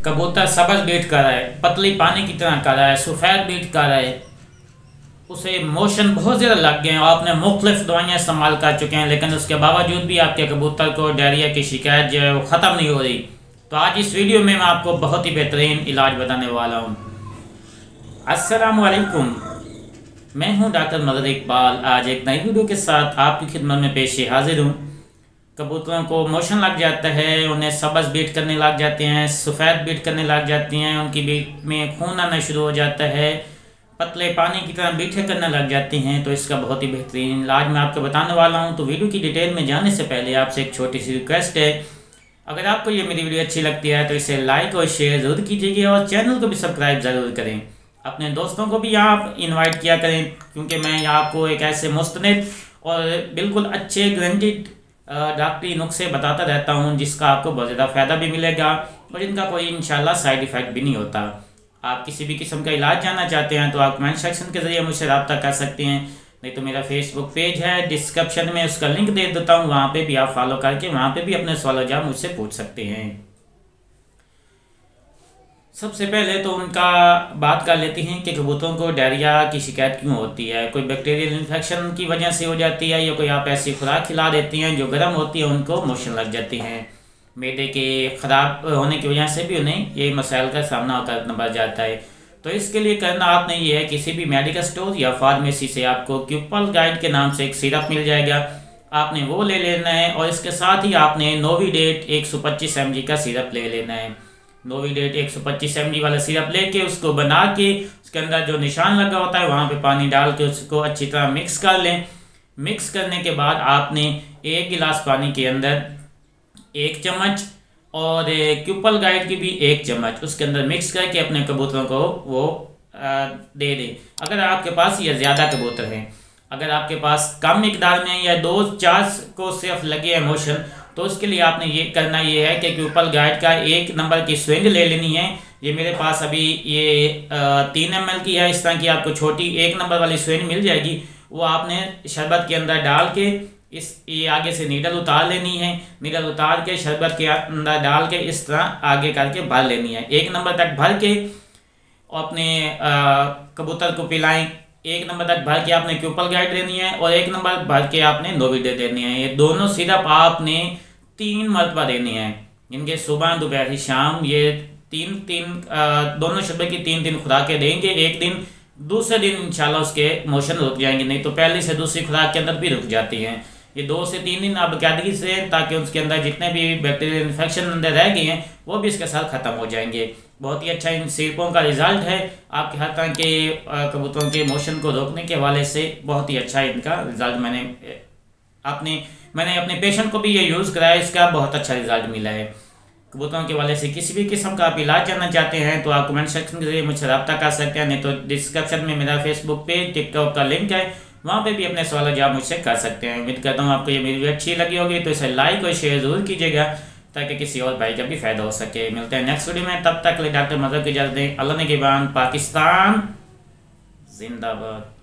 कबूतर सब्ज़ बीट कर रहा है, पतली पानी की तरह कर रहा है, सफ़ेद बीट कर रहा है, उसे मोशन बहुत ज़्यादा लग गए हैं और आपने मुख्तलिफ दवाइयाँ इस्तेमाल कर चुके हैं, लेकिन उसके बावजूद भी आपके कबूतर को डायरिया की शिकायत जो है वो ख़त्म नहीं हो रही। तो आज इस वीडियो में मैं आपको बहुत ही बेहतरीन इलाज बताने वाला हूँ। अस्सलामु अलैकुम, मैं हूँ डॉक्टर मदद इकबाल। आज एक नई वीडियो के साथ आपकी खिदमत में पेश हाजिर हूँ। कबूतरों को मोशन लग जाता है, उन्हें सब्ज़ बीट करने लग जाते हैं, सफ़ेद बीट करने लग जाती हैं, उनकी बीट में खून आना शुरू हो जाता है, पतले पानी की तरह बीठे करने लग जाती हैं। तो इसका बहुत ही बेहतरीन इलाज मैं आपको बताने वाला हूं। तो वीडियो की डिटेल में जाने से पहले आपसे एक छोटी सी रिक्वेस्ट है, अगर आपको ये मेरी वीडियो अच्छी लगती है तो इसे लाइक और शेयर ज़रूर कीजिएगा और चैनल को भी सब्सक्राइब ज़रूर करें। अपने दोस्तों को भी यहाँ इन्वाइट किया करें, क्योंकि मैं आपको एक ऐसे मुस्तनद और बिल्कुल अच्छे गारंटीड डॉक्टरी नुस्खे बताता रहता हूँ जिसका आपको बहुत ज़्यादा फ़ायदा भी मिलेगा और जिनका कोई इंशाल्लाह साइड इफ़ेक्ट भी नहीं होता। आप किसी भी किस्म का इलाज जानना चाहते हैं तो आप कमेंट सेक्शन के ज़रिए मुझसे रब्ता कर सकते हैं, नहीं तो मेरा फेसबुक पेज है, डिस्क्रिप्शन में उसका लिंक दे देता हूँ, वहाँ पे भी आप फॉलो करके वहाँ पे भी अपने सवाल जवाब मुझसे पूछ सकते हैं। सबसे पहले तो उनका बात कर लेते हैं कि कबूतरों को डायरिया की शिकायत क्यों होती है। कोई बैक्टीरियल इन्फेक्शन की वजह से हो जाती है या कोई आप ऐसी खुराक खिला देती हैं जो गर्म होती है, उनको मोशन लग जाती हैं। मैदे के ख़राब होने की वजह से भी उन्हें ये मसाइल का सामना करना पड़ जाता है। तो इसके लिए करना आपने ये है, किसी भी मेडिकल स्टोर या फार्मेसी से आपको क्यूपल गाइड के नाम से एक सिरप मिल जाएगा, आपने वो ले लेना है और इसके साथ ही आपने नोविडेट 125 mg का सिरप ले लेना है। नोविडेट 125 mg वाला सिरप लेके उसको बना के उसके अंदर जो निशान लगा होता है वहाँ पे पानी डाल के उसको अच्छी तरह मिक्स कर लें। मिक्स करने के बाद आपने 1 गिलास पानी के अंदर 1 चम्मच और क्यूपल गाइड की भी 1 चम्मच उसके अंदर मिक्स करके अपने कबूतरों को वो दे दें। अगर आपके पास या ज़्यादा कबूतर हैं, अगर आपके पास कम मिकदार में या 2-4 को सिर्फ लगे हैं मोशन, तो उसके लिए आपने ये करना ये है कि क्यूपल गाइड का 1 नंबर की स्विंग ले लेनी है। ये मेरे पास अभी ये 3 ml की है, इस तरह की आपको छोटी 1 नंबर वाली स्विंग मिल जाएगी। वो आपने शरबत के अंदर डाल के ये आगे से नीडल उतार लेनी है, नीडल उतार के शरबत के अंदर डाल के इस तरह आगे करके भर लेनी है। 1 नंबर तक भर के अपने कबूतर को पिलाएं। 1 नंबर तक भर के आपने क्यूपल गाइड देनी है और 1 नंबर भर के आपने नोविडेट देनी है। ये दोनों सिरप आपने 3 मरतबा देनी है, इनके सुबह दोपहर शाम। ये 3 दोनों शरबत की 3 खुराकें देंगे एक दिन, दूसरे दिन इंशाल्लाह उसके मोशन रुक जाएंगे, नहीं तो पहली से दूसरी खुराक के अंदर भी रुक जाती हैं। ये 2 से 3 दिन आप बाकायदगी से, ताकि उसके अंदर जितने भी बैक्टीरियल इन्फेक्शन अंदर रह गए हैं वो भी इसके साथ ख़त्म हो जाएंगे। बहुत ही अच्छा इन सिरपों का रिज़ल्ट है, आपके हर तरह के कबूतरों के मोशन को रोकने के हवाले से बहुत ही अच्छा इनका रिज़ल्ट मैंने अपने पेशेंट को भी ये यूज़ कराया, इसका बहुत अच्छा रिज़ल्ट मिला है। कबूतरों के वाले से किसी भी किस्म का आप इलाज जानना चाहते हैं तो आप कमेंट सेक्शन के जरिए मुझसे रब्ता कर सकते हैं, नहीं तो डिस्क्रिप्शन में मेरा फेसबुक पेज, टिकटॉक का लिंक है, वहाँ पे भी अपने सवाल जवाब मुझसे कर सकते हैं। उम्मीद करता हूँ आपको ये मेरी वीडियो अच्छी लगी होगी, तो इसे लाइक और शेयर ज़रूर कीजिएगा ताकि किसी और भाई का भी फ़ायदा हो सके। मिलते हैं नेक्स्ट वीडियो में, तब तक डॉक्टर मदद की इजाज़त दें। अल्लाह ने के बाद पाकिस्तान जिंदाबाद।